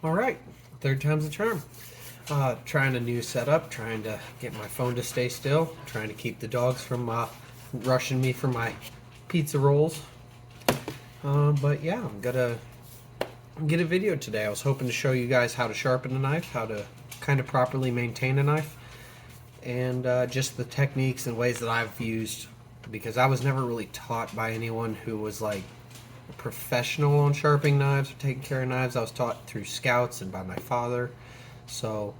Alright, third time's the charm. Trying a new setup, trying to get my phone to stay still, trying to keep the dogs from rushing me for my pizza rolls. But yeah, I'm gonna get a video today. I was hoping to show you guys how to sharpen a knife, how to kind of properly maintain a knife, and just the techniques and ways that I've used, because I was never really taught by anyone who was like a professional on sharpening knives or taking care of knives. I was taught through scouts and by my father, so,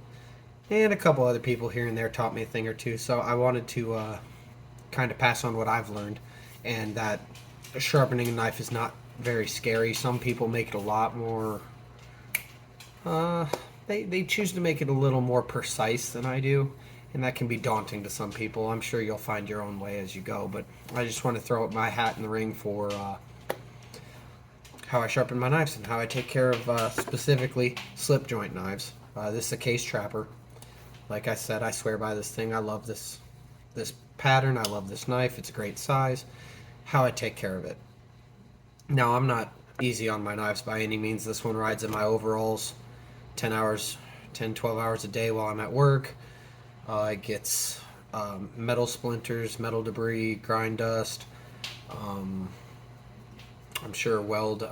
and a couple other people here and there taught me a thing or two. So I wanted to kind of pass on what I've learned, and that sharpening a knife is not very scary. Some people make it a lot more they choose to make it a little more precise than I do, and that can be daunting to some people. I'm sure you'll find your own way as you go, but I just want to throw up my hat in the ring for how I sharpen my knives and how I take care of specifically slip joint knives. This is a case trapper. Like I said, I swear by this thing. I love this pattern. I love this knife. It's a great size. How I take care of it. Now, I'm not easy on my knives by any means. This one rides in my overalls 10 hours, 10, 12 hours a day while I'm at work. It gets metal splinters, metal debris, grind dust. I'm sure weld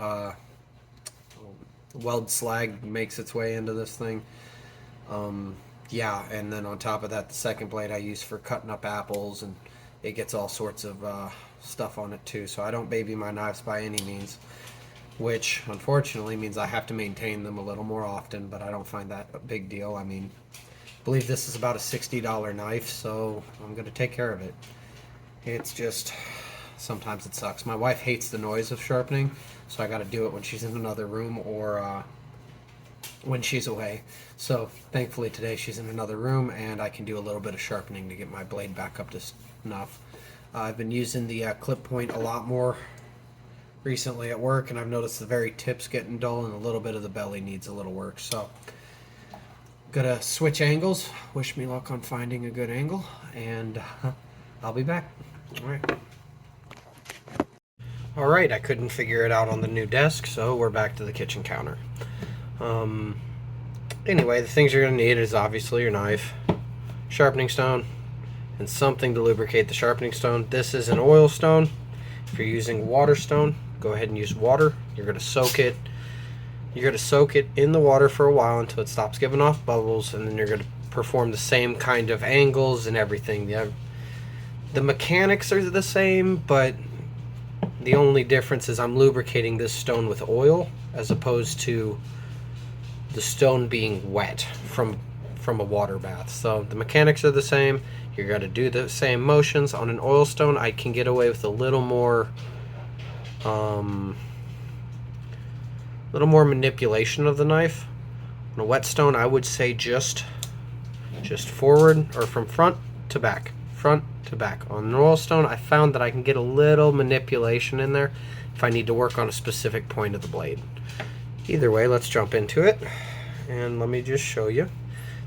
slag makes its way into this thing. Yeah, and then on top of that, the second blade I use for cutting up apples, and it gets all sorts of stuff on it too. So I don't baby my knives by any means, which unfortunately means I have to maintain them a little more often, but I don't find that a big deal. I mean, I believe this is about a $60 knife, so I'm going to take care of it. It's just, sometimes it sucks. My wife hates the noise of sharpening, so I got to do it when she's in another room or when she's away. So thankfully today she's in another room and I can do a little bit of sharpening to get my blade back up to snuff. I've been using the clip point a lot more recently at work, and I've noticed the very tip's getting dull and a little bit of the belly needs a little work. So gotta switch angles. Wish me luck on finding a good angle, and I'll be back. Alright, I couldn't figure it out on the new desk, so we're back to the kitchen counter. Anyway, the things you're going to need is obviously your knife, sharpening stone, and something to lubricate the sharpening stone. This is an oil stone. If you're using water stone, go ahead and use water. You're going to soak it. You're going to soak it in the water for a while until it stops giving off bubbles, and then you're going to perform the same kind of angles and everything. The mechanics are the same, but the only difference is I'm lubricating this stone with oil as opposed to the stone being wet from a water bath. So the mechanics are the same. You're going to do the same motions. On an oil stone, I can get away with a little more manipulation of the knife. On a wet stone, I would say just forward, or from front to back. Front to back. On an oil stone, I found that I can get a little manipulation in there if I need to work on a specific point of the blade. Either way, let's jump into it, and let me just show you.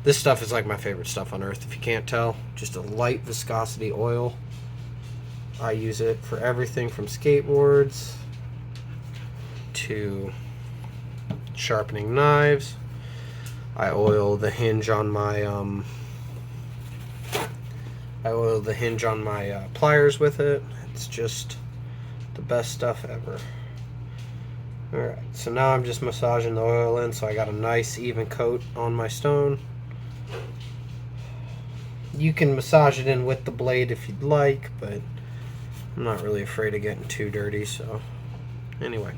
This stuff is like my favorite stuff on earth, if you can't tell. Just a light viscosity oil. I use it for everything from skateboards to sharpening knives. I oil the hinge on my pliers with it. It's just the best stuff ever. Alright, so now I'm just massaging the oil in so I got a nice even coat on my stone. You can massage it in with the blade if you'd like, but I'm not really afraid of getting too dirty, so anyway.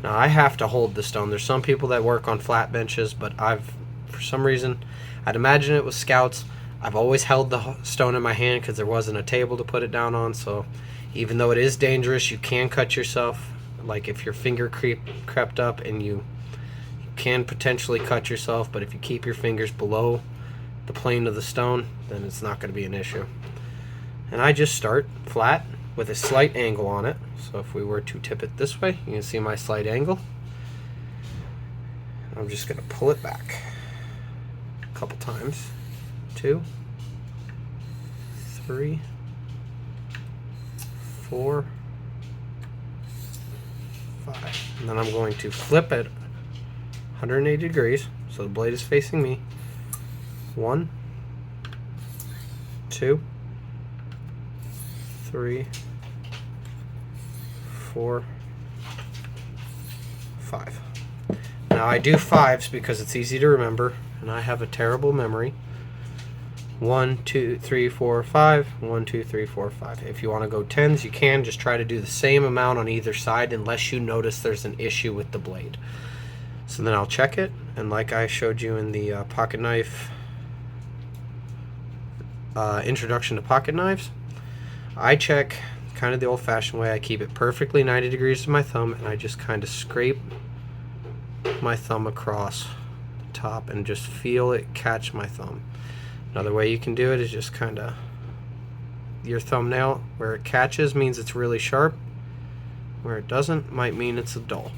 Now I have to hold the stone. There's some people that work on flat benches, but for some reason, I'd imagine it was scouts. I've always held the stone in my hand because there wasn't a table to put it down on, so even though it is dangerous, you can cut yourself. Like if your finger crept up, and you can potentially cut yourself, but if you keep your fingers below the plane of the stone, then it's not going to be an issue. And I just start flat with a slight angle on it. So if we were to tip it this way, you can see my slight angle. I'm just going to pull it back a couple times. 2, 3, 4, 5. And then I'm going to flip it 180 degrees, so the blade is facing me. 1, 2, 3, 4, 5. Now I do 5s because it's easy to remember, and I have a terrible memory. 1, 2, 3, 4, 5. 1, 2, 3, 4, 5. If you want to go 10s, you can. Just try to do the same amount on either side unless you notice there's an issue with the blade. So then I'll check it, and like I showed you in the pocket knife introduction to pocket knives, I check kind of the old-fashioned way. I keep it perfectly 90 degrees to my thumb, and I just kind of scrape my thumb across the top and just feel it catch my thumb. Another way you can do it is just kind of your thumbnail, where it catches means it's really sharp, where it doesn't might mean it's dull.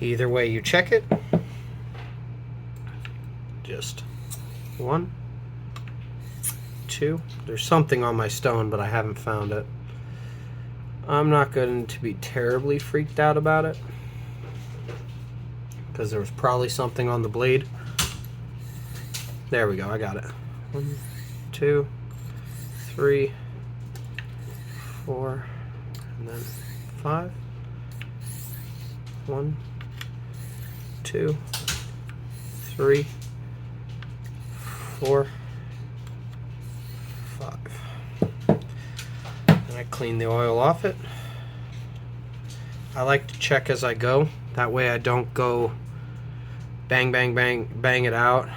Either way you check it, just 1, 2. There's something on my stone, but I haven't found it. I'm not going to be terribly freaked out about it, because there was probably something on the blade. There we go, I got it. 1, 2, 3, 4, and then 5. 1, 2, 3, 4, 5. And I clean the oil off it. I like to check as I go. That way I don't go bang, bang, bang, bang it out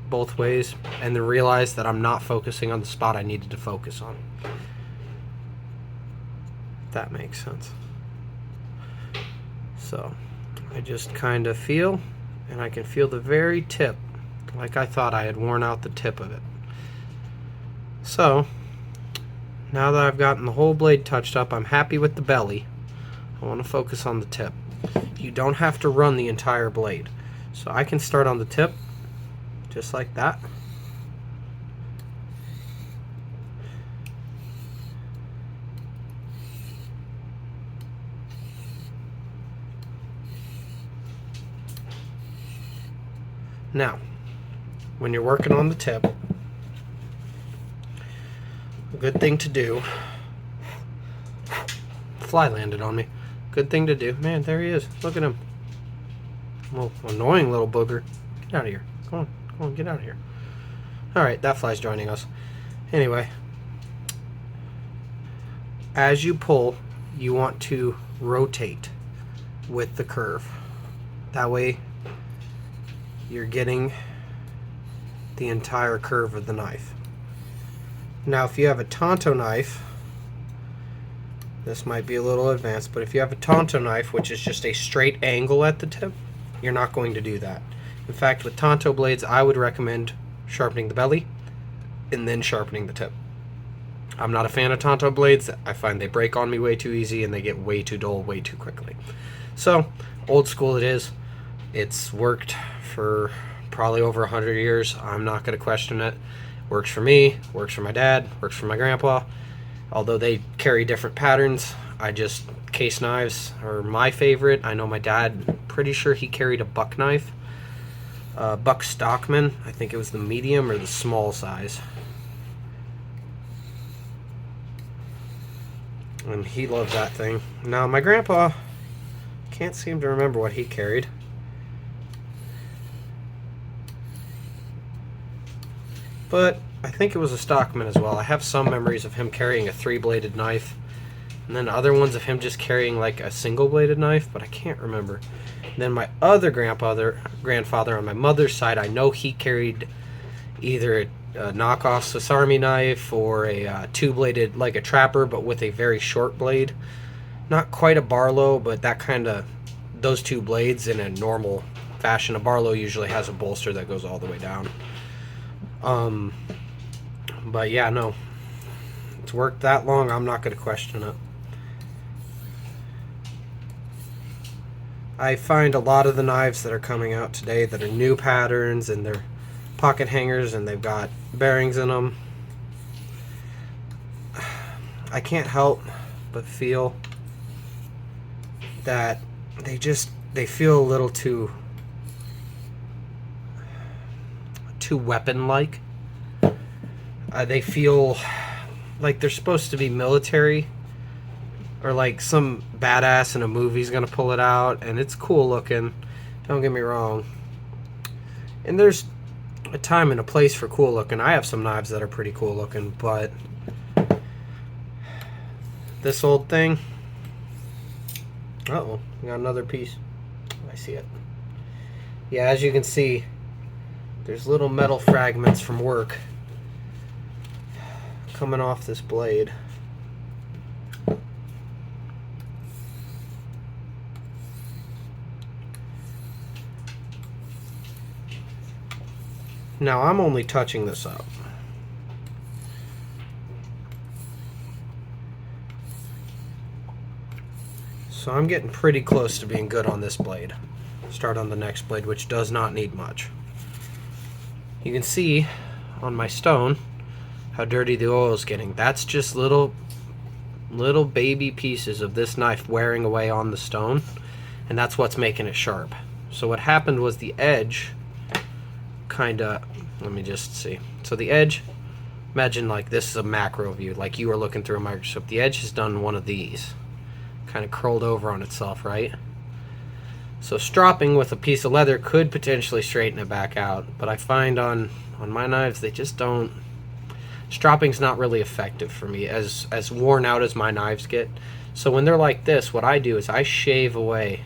both ways and then realize that I'm not focusing on the spot I needed to focus on. If that makes sense. So I just kind of feel, and I can feel the very tip, like I thought I had worn out the tip of it. So now that I've gotten the whole blade touched up, I'm happy with the belly. I want to focus on the tip. You don't have to run the entire blade. So I can start on the tip, just like that. Now, when you're working on the tip, a good thing to do, fly landed on me. Good thing to do. Man, there he is. Look at him. Well, annoying little booger. Get out of here. Come on. Come on, get out of here. Alright, that fly's joining us. Anyway, as you pull, you want to rotate with the curve. That way, you're getting the entire curve of the knife. Now, if you have a Tonto knife, this might be a little advanced, but if you have a Tonto knife, which is just a straight angle at the tip, you're not going to do that. In fact, with Tonto blades, I would recommend sharpening the belly and then sharpening the tip. I'm not a fan of Tonto blades. I find they break on me way too easy and they get way too dull way too quickly. So, old school it is. It's worked for probably over 100 years. I'm not going to question it. Works for me, works for my dad, works for my grandpa. Although they carry different patterns, case knives are my favorite. I know my dad, pretty sure he carried a buck knife. Buck Stockman, I think it was the medium or the small size. And he loved that thing. Now my grandpa, can't seem to remember what he carried. But I think it was a Stockman as well. I have some memories of him carrying a 3-bladed knife, and then other ones of him just carrying like a single-bladed knife, but I can't remember. And then my other grandfather on my mother's side, I know he carried either a knockoff Swiss Army knife or a 2-bladed, like a trapper, but with a very short blade. Not quite a Barlow, but that kind of, those 2 blades in a normal fashion. A Barlow usually has a bolster that goes all the way down. But yeah, no, it's worked that long, I'm not going to question it. I find a lot of the knives that are coming out today that are new patterns and they're pocket hangers and they've got bearings in them, I can't help but feel that they just they feel a little too weapon-like. They feel like they're supposed to be military, or like some badass in a movie's gonna pull it out, and it's cool looking. Don't get me wrong. And there's a time and a place for cool looking. I have some knives that are pretty cool looking, but this old thing. Uh-oh, we got another piece. I see it. Yeah, as you can see, there's little metal fragments from work coming off this blade. Now I'm only touching this up. So I'm getting pretty close to being good on this blade. Start on the next blade, which does not need much. You can see on my stone how dirty the oil is getting. That's just little baby pieces of this knife wearing away on the stone, and that's what's making it sharp. So what happened was the edge kinda, let me just see. So the edge, imagine like this is a macro view, like you were looking through a microscope. The edge has done one of these, kind of curled over on itself, right? So stropping with a piece of leather could potentially straighten it back out, but I find on my knives they just don't. Stropping's not really effective for me, as worn out as my knives get. So when they're like this, what I do is I shave away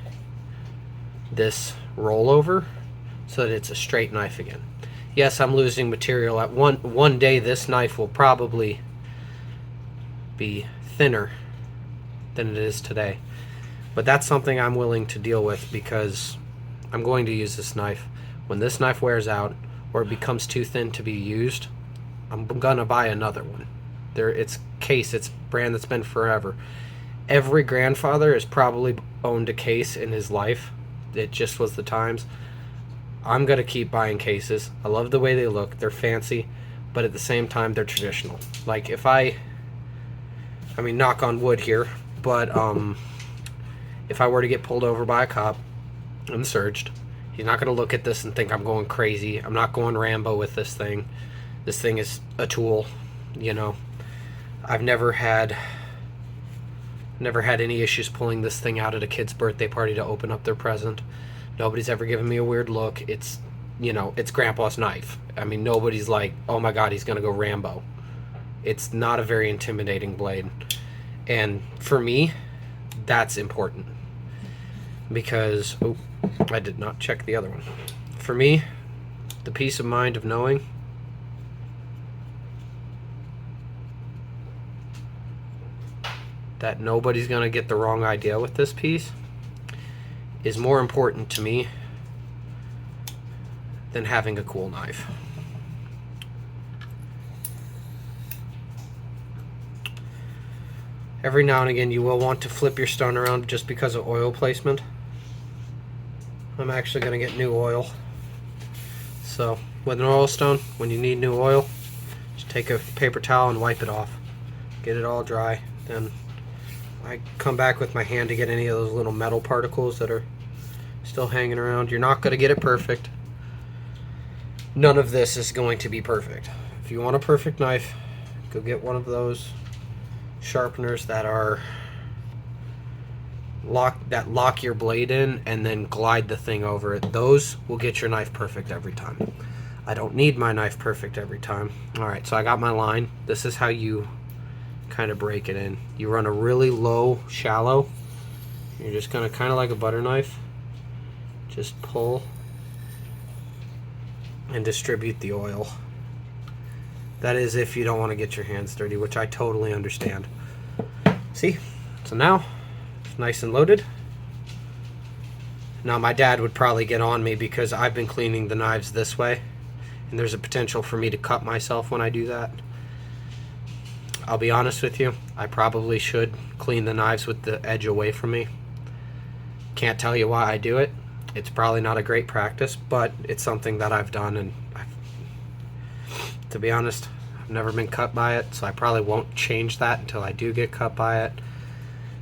this rollover so that it's a straight knife again. Yes, I'm losing material. At one day this knife will probably be thinner than it is today. But that's something I'm willing to deal with, because I'm going to use this knife. When this knife wears out or it becomes too thin to be used, I'm gonna buy another one. It's Case, it's a brand that's been forever. Every grandfather has probably owned a Case in his life. It just was the times. I'm gonna keep buying Cases. I love the way they look. They're fancy, but at the same time they're traditional. Like if I mean, knock on wood here, but if I were to get pulled over by a cop and searched, he's not going to look at this and think I'm going crazy. I'm not going Rambo with this thing. This thing is a tool, you know. I've never had any issues pulling this thing out at a kid's birthday party to open up their present. Nobody's ever given me a weird look. It's, you know, it's Grandpa's knife. I mean, nobody's like, oh my God, he's going to go Rambo. It's not a very intimidating blade. And for me, that's important. Because, oh, I did not check the other one. For me, the peace of mind of knowing that nobody's going to get the wrong idea with this piece is more important to me than having a cool knife. Every now and again you will want to flip your stone around just because of oil placement. I'm actually going to get new oil. So with an oil stone, when you need new oil, just take a paper towel and wipe it off. Get it all dry. Then I come back with my hand to get any of those little metal particles that are still hanging around. You're not going to get it perfect. None of this is going to be perfect. If you want a perfect knife, go get one of those sharpeners that are lock your blade in and then glide the thing over it. Those will get your knife perfect every time. I don't need my knife perfect every time. Alright, so I got my line. This is how you kind of break it in. You run a really low, shallow. You're just gonna kind of like a butter knife, just pull and distribute the oil. That is if you don't want to get your hands dirty, which I totally understand. See? So now it's nice and loaded. Now my dad would probably get on me because I've been cleaning the knives this way, and there's a potential for me to cut myself when I do that. I'll be honest with you, I probably should clean the knives with the edge away from me. Can't tell you why I do it. It's probably not a great practice, but it's something that I've done, and to be honest, I've never been cut by it, so I probably won't change that until I do get cut by it.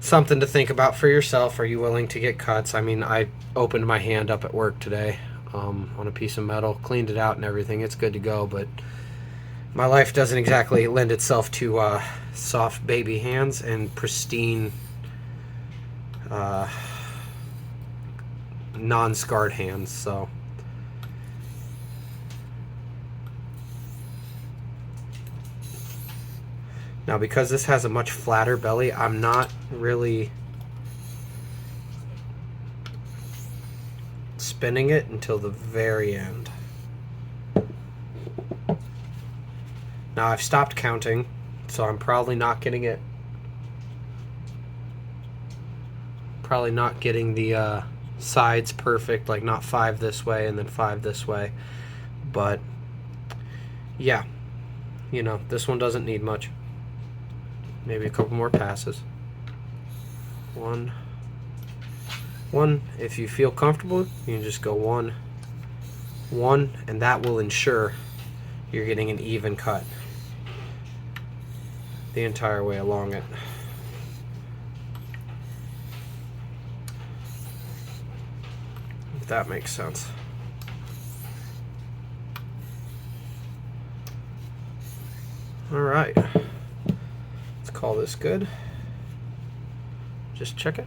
something to think about for yourself. Are you willing to get cuts? I mean, I opened my hand up at work today on a piece of metal, cleaned it out and everything. It's good to go, but my life doesn't exactly lend itself to soft baby hands and pristine non-scarred hands, so now because this has a much flatter belly, I'm not really spinning it until the very end. Now I've stopped counting, so I'm probably not getting it. Probably not getting the sides perfect, like not 5 this way and then 5 this way. But yeah, you know, this one doesn't need much. Maybe a couple more passes. One. If you feel comfortable, you can just go 1, 1, and that will ensure you're getting an even cut the entire way along it. If that makes sense. All right, let's call this good. Just check it.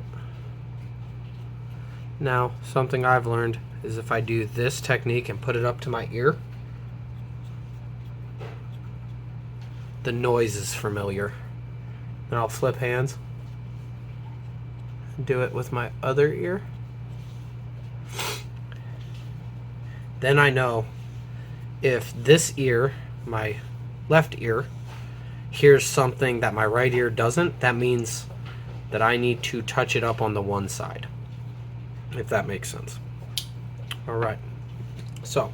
Now, something I've learned is if I do this technique and put it up to my ear, the noise is familiar. Then I'll flip hands, do it with my other ear. Then I know if this ear, my left ear, hears something that my right ear doesn't, that means that I need to touch it up on the one side, if that makes sense. All right, so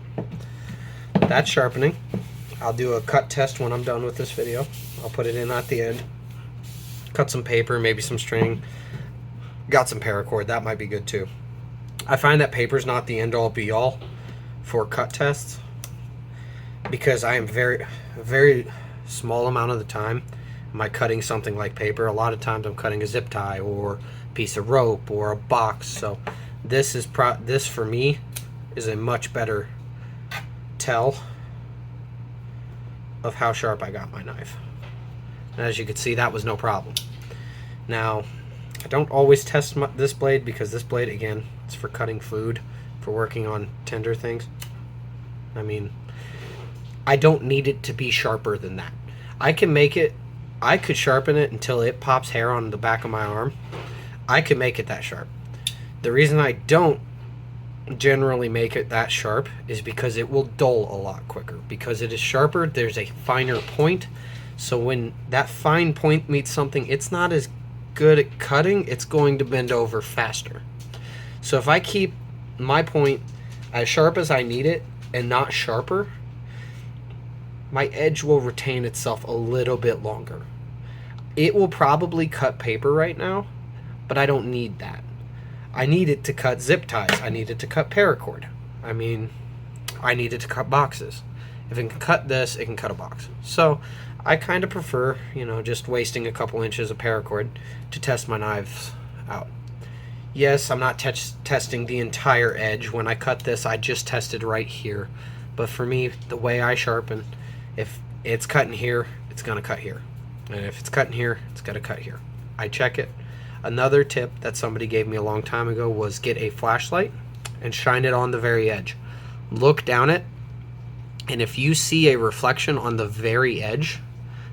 that's sharpening. I'll do a cut test when I'm done with this video. I'll put it in at the end. Cut some paper, maybe some string. Got some paracord, that might be good too. I find that paper's not the end all be all for cut tests because I am very small amount of the time am I cutting something like paper. A lot of times I'm cutting a zip tie or a piece of rope or a box. So this is this for me is a much better tell of how sharp I got my knife. And as you can see, that was no problem. Now, I don't always test this blade because this blade, again, it's for cutting food, for working on tender things. I mean, I don't need it to be sharper than that. I can make it, I could sharpen it until it pops hair on the back of my arm. I could make it that sharp. The reason I don't generally make it that sharp is because it will dull a lot quicker. Because it is sharper, there's a finer point. So when that fine point meets something, it's not as good at cutting, it's going to bend over faster. So if I keep my point as sharp as I need it and not sharper, my edge will retain itself a little bit longer. It will probably cut paper right now, but I don't need that. I need it to cut zip ties. I need it to cut paracord. I mean, I need it to cut boxes. If it can cut this, it can cut a box. So I kind of prefer, you know, just wasting a couple inches of paracord to test my knives out. Yes, I'm not testing the entire edge. When I cut this, I just tested right here. But for me, the way I sharpen, if it's cutting here, it's going to cut here. And if it's cutting here, it's going to cut here. I check it. Another tip that somebody gave me a long time ago was get a flashlight and shine it on the very edge. Look down it, and if you see a reflection on the very edge,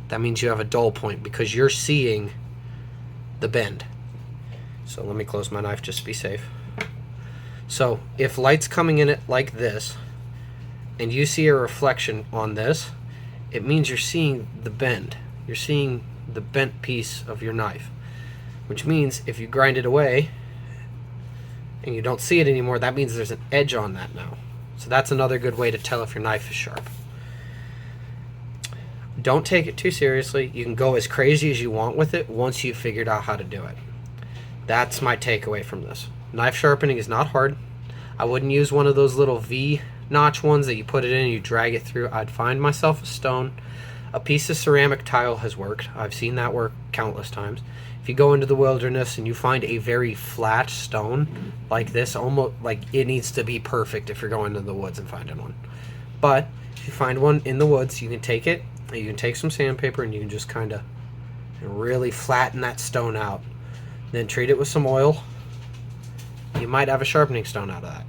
that means you have a dull point because you're seeing the bend. So let me close my knife just to be safe. So if light's coming in it like this, and you see a reflection on this, it means you're seeing the bend. You're seeing the bent piece of your knife. Which means if you grind it away and you don't see it anymore, that means there's an edge on that now. So that's another good way to tell if your knife is sharp. Don't take it too seriously. You can go as crazy as you want with it once you've figured out how to do it. That's my takeaway from this. Knife sharpening is not hard. I wouldn't use one of those little V-notch ones that you put it in and you drag it through. I'd find myself a stone. A piece of ceramic tile has worked. I've seen that work countless times. If you go into the wilderness and you find a very flat stone like this, almost like it needs to be perfect if you're going into the woods and finding one. But if you find one in the woods, you can take it, you can take some sandpaper and you can just kind of really flatten that stone out. Then treat it with some oil. You might have a sharpening stone out of that.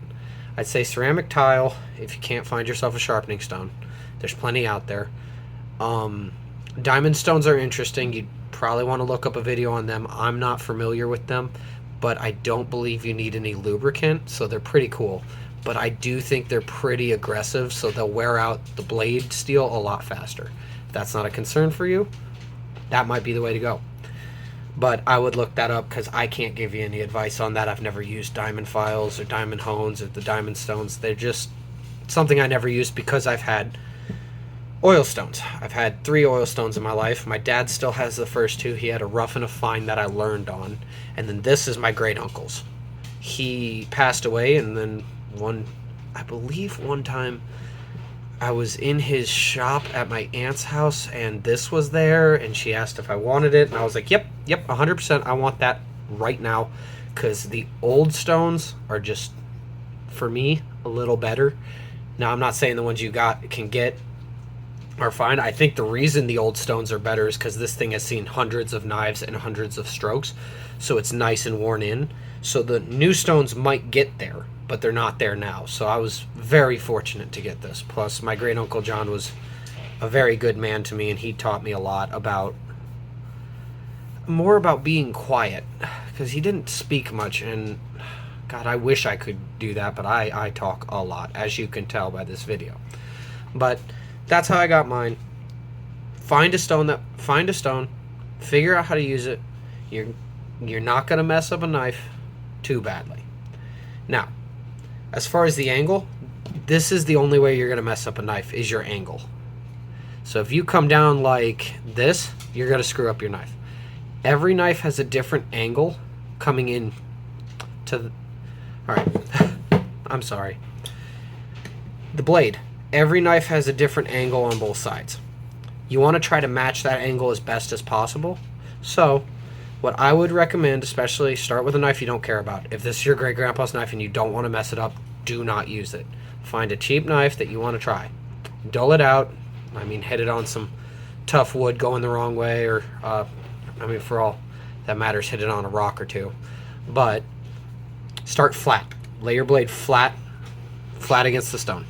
I'd say ceramic tile if you can't find yourself a sharpening stone. There's plenty out there. Diamond stones are interesting. You'd probably want to look up a video on them. I'm not familiar with them, but I don't believe you need any lubricant, so they're pretty cool. But I do think they're pretty aggressive, so they'll wear out the blade steel a lot faster. If that's not a concern for you, that might be the way to go. But I would look that up because I can't give you any advice on that. I've never used diamond files or diamond hones or the diamond stones. They're just something I never used because I've had oil stones. I've had 3 oil stones in my life. My dad still has the first 2. He had a rough and a fine that I learned on. And then this is my great uncle's. He passed away, and then I believe one time I was in his shop at my aunt's house and this was there and she asked if I wanted it and I was like, yep, 100%, I want that right now, because the old stones are just, for me, a little better. Now, I'm not saying the ones you can get are fine. I think the reason the old stones are better is because this thing has seen hundreds of knives and hundreds of strokes, so it's nice and worn in. So the new stones might get there, but they're not there now. So I was very fortunate to get this. Plus, my great uncle John was a very good man to me, and he taught me a lot about being quiet, because he didn't speak much, and God, I wish I could do that, but I talk a lot, as you can tell by this video. But that's how I got mine. Find a stone, figure out how to use it. You're not going to mess up a knife too badly. Now, as far as the angle, this is the only way you're going to mess up a knife, is your angle. So if you come down like this, you're going to screw up your knife. Every knife has a different angle coming in to the... Alright, I'm sorry. The blade. Every knife has a different angle on both sides. You want to try to match that angle as best as possible. So, what I would recommend, especially, start with a knife you don't care about. If this is your great-grandpa's knife and you don't want to mess it up, do not use it. Find a cheap knife that you want to try. Dull it out. I mean, hit it on some tough wood going the wrong way, or, for all that matters, hit it on a rock or two. But start flat. Lay your blade flat against the stone.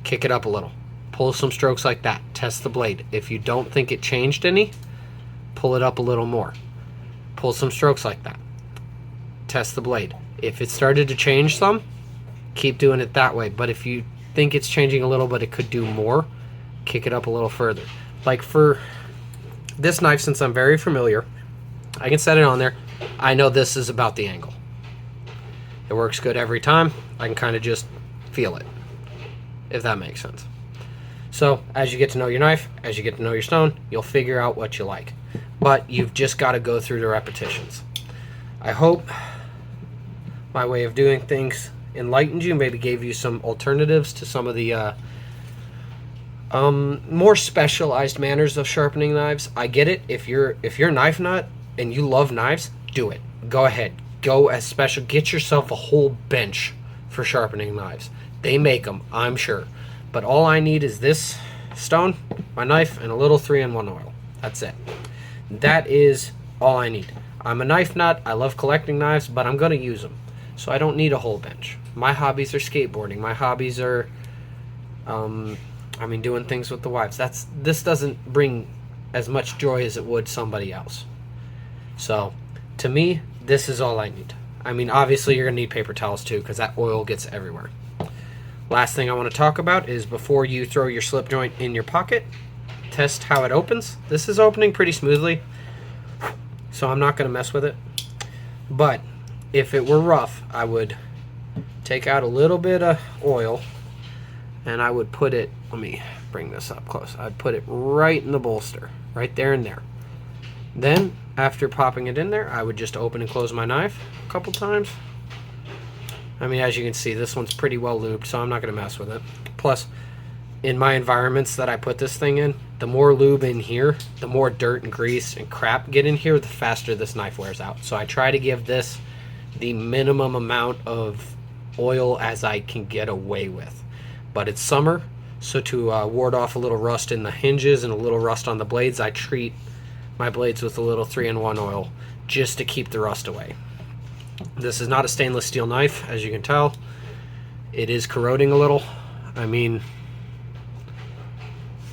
Kick it up a little. Pull some strokes like that. Test the blade. If you don't think it changed any, pull it up a little more. Pull some strokes like that. Test the blade. If it started to change some, keep doing it that way. But if you think it's changing a little but it could do more, kick it up a little further. Like for this knife, since I'm very familiar, I can set it on there. I know this is about the angle. It works good every time. I can kind of just feel it, if that makes sense. So as you get to know your knife, as you get to know your stone, you'll figure out what you like. But you've just got to go through the repetitions. I hope my way of doing things enlightened you, maybe gave you some alternatives to some of the more specialized manners of sharpening knives. I get it. If you're a knife nut and you love knives, do it. Go ahead. Go as special. Get yourself a whole bench for sharpening knives. They make them, I'm sure. But all I need is this stone, my knife, and a little 3-in-1 oil. That's it. That is all I need. I'm a knife nut. I love collecting knives, but I'm going to use them. So I don't need a whole bench. My hobbies are skateboarding. My hobbies are, doing things with the wives. This doesn't bring as much joy as it would somebody else. So, to me, this is all I need. I mean, obviously, you're going to need paper towels, too, because that oil gets everywhere. Last thing I want to talk about is before you throw your slip joint in your pocket, test how it opens. This is opening pretty smoothly, so I'm not going to mess with it. But if it were rough, I would take out a little bit of oil and I would put it, let me bring this up close. I'd put it right in the bolster, right there and there. Then, after popping it in there, I would just open and close my knife a couple times. I mean, as you can see, this one's pretty well lubed, so I'm not going to mess with it. Plus, in my environments that I put this thing in, the more lube in here, the more dirt and grease and crap get in here, the faster this knife wears out. So I try to give this the minimum amount of oil as I can get away with. But it's summer, so to ward off a little rust in the hinges and a little rust on the blades, I treat my blades with a little 3-in-1 oil just to keep the rust away. This is not a stainless steel knife, as you can tell. It is corroding a little. I mean,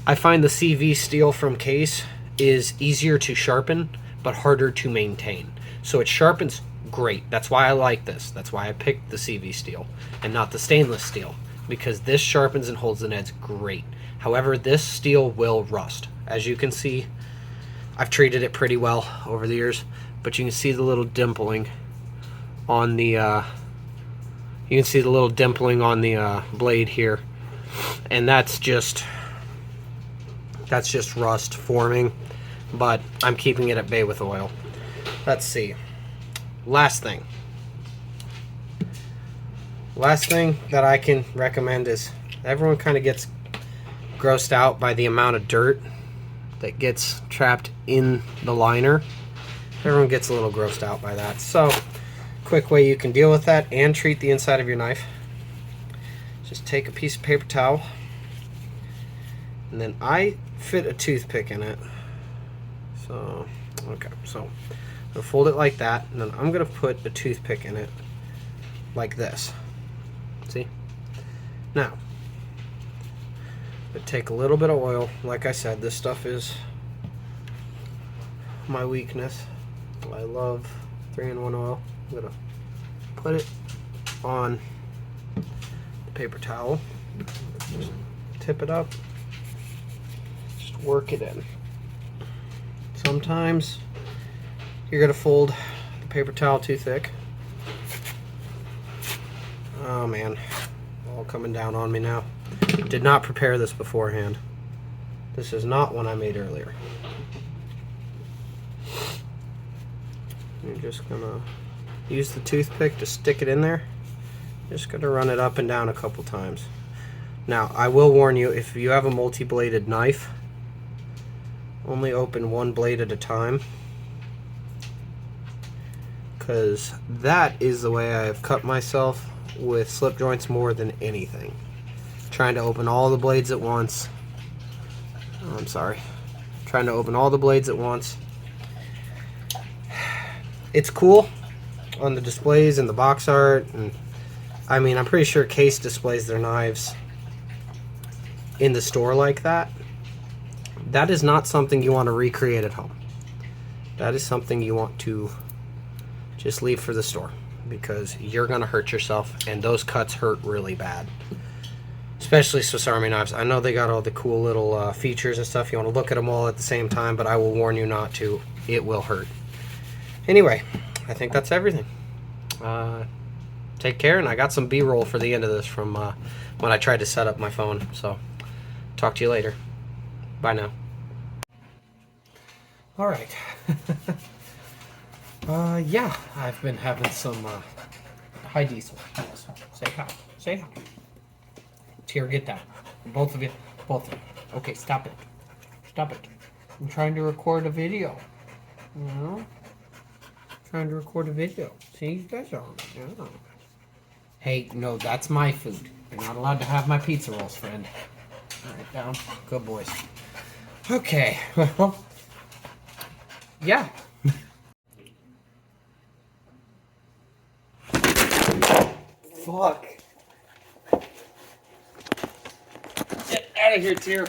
I find the CV steel from Case is easier to sharpen, but harder to maintain. So it sharpens great. That's why I like this. That's why I picked the CV steel and not the stainless steel, because this sharpens and holds the neds great. However, this steel will rust. As you can see, I've treated it pretty well over the years, but you can see the little dimpling on the blade here, and that's just rust forming, but I'm keeping it at bay with oil. Let's see. Last thing that I can recommend is, everyone kind of gets grossed out by the amount of dirt that gets trapped in the liner. Everyone gets a little grossed out by that. So, quick way you can deal with that and treat the inside of your knife. Just take a piece of paper towel, and then I fit a toothpick in it. So, okay, so I'm gonna fold it like that, and then I'm gonna put a toothpick in it like this. See? Now, but take a little bit of oil. Like I said, this stuff is my weakness. I love 3-in-1 oil. I'm gonna put it on the paper towel. Just tip it up. Just work it in. Sometimes you're gonna fold the paper towel too thick. Oh man, all coming down on me now. Did not prepare this beforehand. This is not one I made earlier. You're just gonna use the toothpick to stick it in there. Just gonna run it up and down a couple times. Now, I will warn you, if you have a multi-bladed knife, only open one blade at a time, because that is the way I have cut myself with slip joints more than anything. Trying to open all the blades at once. Oh, I'm sorry. Trying to open all the blades at once. It's cool on the displays and the box art, and I mean, I'm pretty sure Case displays their knives in the store like that. That is not something you want to recreate at home. That is something you want to just leave for the store, because you're going to hurt yourself, and those cuts hurt really bad. Especially Swiss Army knives. I know they got all the cool little features and stuff. You want to look at them all at the same time, but I will warn you not to. It will hurt. Anyway, I think that's everything. Take care, and I got some B-roll for the end of this from when I tried to set up my phone. So, talk to you later. Bye now. All right. Yeah, I've been having some hi Diesel. Yes. Say hi. Say hi. Here, get that. Both of you. Both of you. Okay, stop it. Stop it. I'm trying to record a video. You know? Trying to record a video. See, you guys are on it. Yeah. Hey, no, that's my food. You're not allowed to have my pizza rolls, friend. All right, down. Good boys. Okay, well, yeah. Fuck. Get out of here, Tyr.